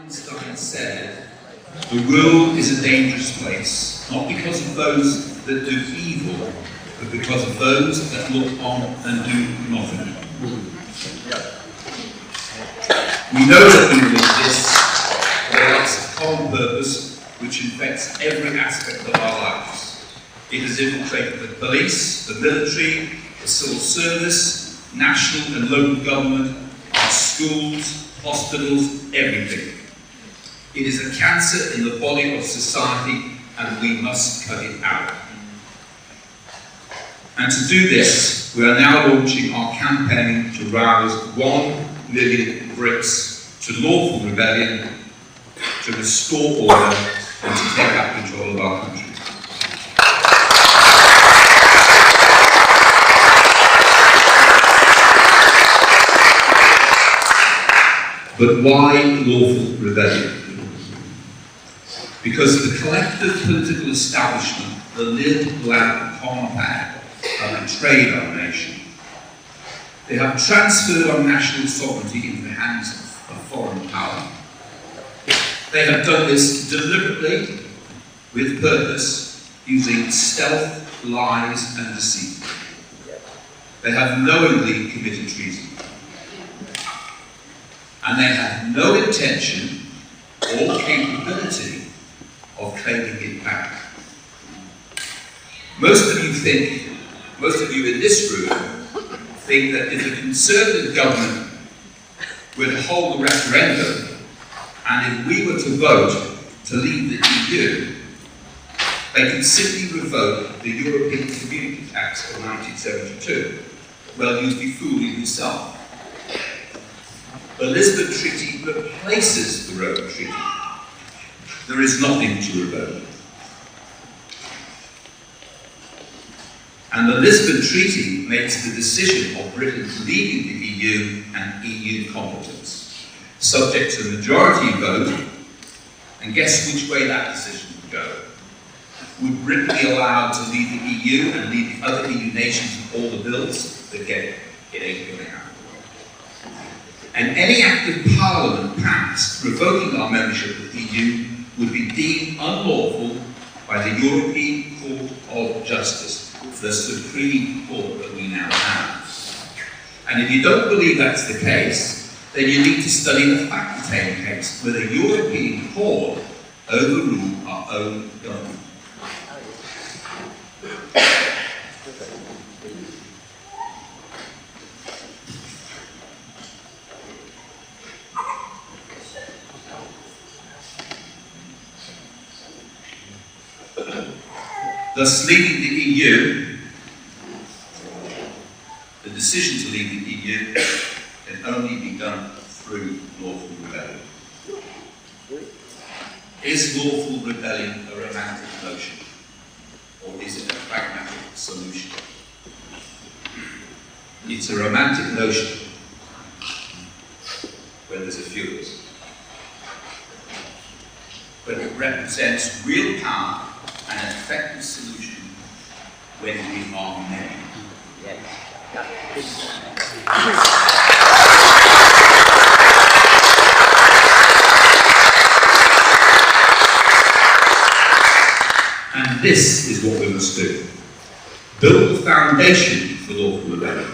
Einstein said, "The world is a dangerous place, not because of those that do evil, but because of those that look on and do nothing." We know that evil exists, but it's a common purpose which infects every aspect of our lives. It has infiltrated the police, the military, the civil service, national and local government, our schools, hospitals, everything. It is a cancer in the body of society, and we must cut it out. And to do this, we are now launching our campaign to rouse 1 million Brits to lawful rebellion, to restore order, and to take back control of our country. But why lawful rebellion? Because the collective political establishment, the Lid-Lamp Compact, have betrayed our nation. They have transferred our national sovereignty into the hands of foreign power. They have done this deliberately, with purpose, using stealth, lies, and deceit. They have knowingly committed treason. And they have no intention or capability of claiming it back. Most of you in this room think that if a Conservative government were to hold a referendum, and if we were to vote to leave the EU, they could simply revoke the European Community Tax of 1972. Well, you'd be fooling yourself. The Lisbon Treaty replaces the Rome Treaty. There is nothing to revoke. And the Lisbon Treaty makes the decision of Britain leaving the EU an EU competence, subject to a majority vote. And guess which way that decision would go? Would Britain be allowed to leave the EU and leave the other EU nations with all the bills? Again, it ain't going to happen. And any act of Parliament passed revoking our membership of the EU would be deemed unlawful by the European Court of Justice, the Supreme Court that we now have. And if you don't believe that's the case, then you need to study the Factortame case, where the European Court overruled our own government. Thus, leaving the EU, the decision to leave the EU can only be done through lawful rebellion. Is lawful rebellion a romantic notion, or is it a pragmatic solution? It's a romantic notion when there's a few of us. But it represents real power and an effective solution when we are many. And this is what we must do. Build the foundation for lawful rebellion.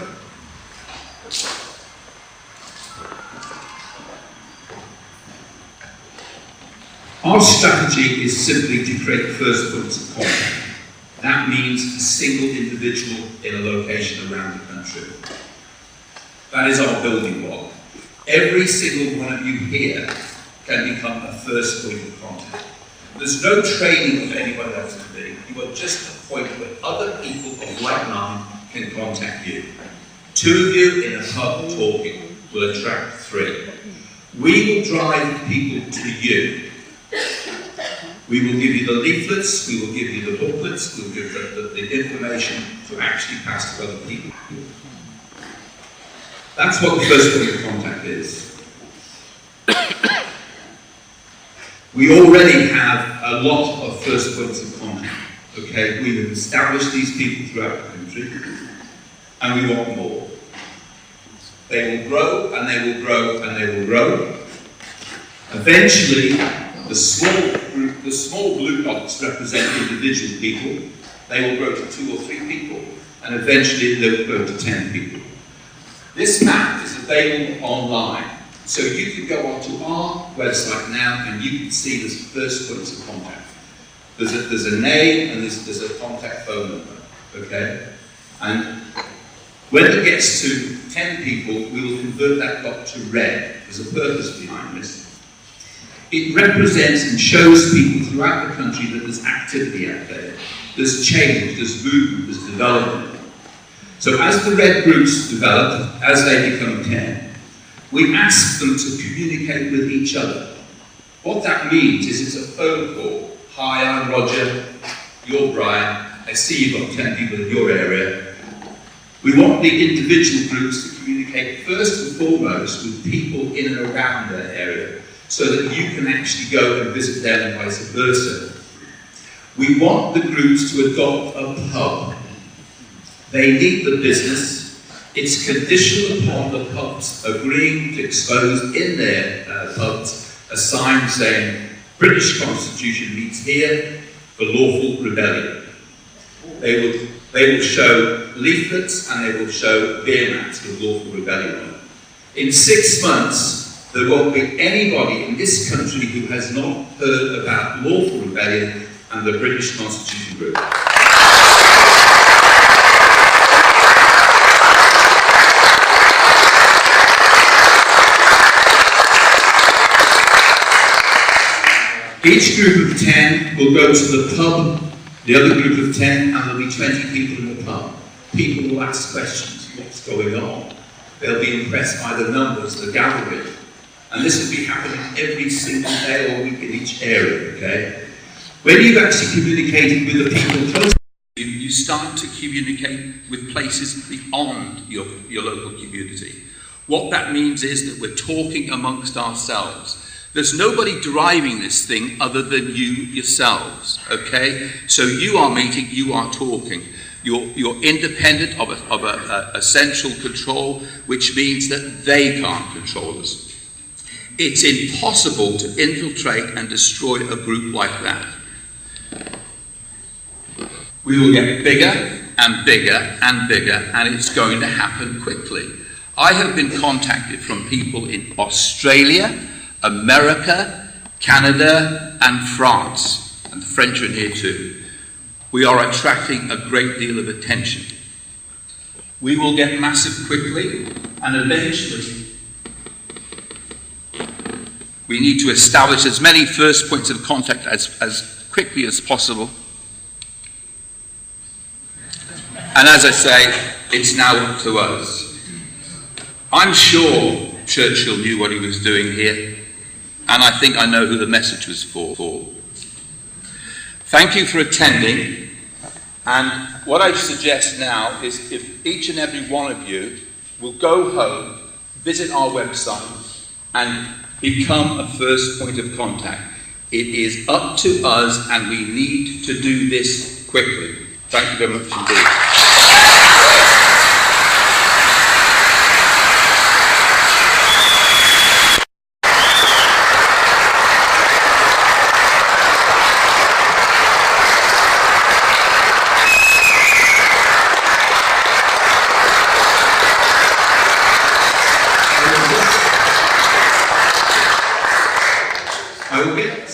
Our strategy is simply to create first points of contact. That means a single individual in a location around the country. That is our building block. Every single one of you here can become a first point of contact. There's no training of anyone else to be. You are just a point where other people of like mind can contact you. 2 of you in a pub talking will attract 3. We will drive people to you. We will give you the leaflets, we will give you the booklets, we will give the information to actually pass to other people. That's what the first point of contact is. We already have a lot of first points of contact. Okay, we have established these people throughout the country, and we want more. They will grow, and they will grow, and they will grow. Eventually, the small blue dots represent individual people. They will grow to 2 or 3 people, and eventually they will grow to 10 people. This map is available online, so you can go onto our website now and you can see the first points of contact. There's a name and there's a contact phone number, okay? And when it gets to 10 people, we will convert that dot to red. There's a purpose behind this. It represents and shows people throughout the country that there's activity out there. There's change, there's movement, there's development. So as the red groups develop, as they become 10, we ask them to communicate with each other. What that means is it's a phone call. Hi, I'm Roger, you're Brian, I see you've got 10 people in your area. We want the individual groups to communicate first and foremost with people in and around their area, so that you can actually go and visit them and vice versa. We want the groups to adopt a pub. They need the business. It's conditional upon the pubs agreeing to expose in their pubs a sign saying, British Constitution meets here for Lawful Rebellion. They will show leaflets and they will show beer mats with Lawful Rebellion on. In 6 months, there won't be anybody in this country who has not heard about Lawful Rebellion and the British Constitution Group. Each group of 10 will go to the pub, the other group of 10, and there'll be 20 people in the pub. People will ask questions, what's going on? They'll be impressed by the numbers, the gathering. And this will be happening every single day or week in each area, okay? When you've actually communicated with the people close to you, you start to communicate with places beyond your local community. What that means is that we're talking amongst ourselves. There's nobody driving this thing other than you yourselves, okay? So you are meeting, you are talking. You're independent of a central control, which means that they can't control us. It's impossible to infiltrate and destroy a group like that. We will get bigger and bigger and bigger, and it's going to happen quickly. I have been contacted from people in Australia, America, Canada, and France, and the French are in here too. We are attracting a great deal of attention. We will get massive quickly, and eventually we need to establish as many first points of contact as quickly as possible. And as I say, it's now up to us. I'm sure Churchill knew what he was doing here, and I think I know who the message was for. Thank you for attending, and what I suggest now is if each and every one of you will go home, visit our website, and become a first point of contact. It is up to us, and we need to do this quickly. Thank you very much indeed. I will get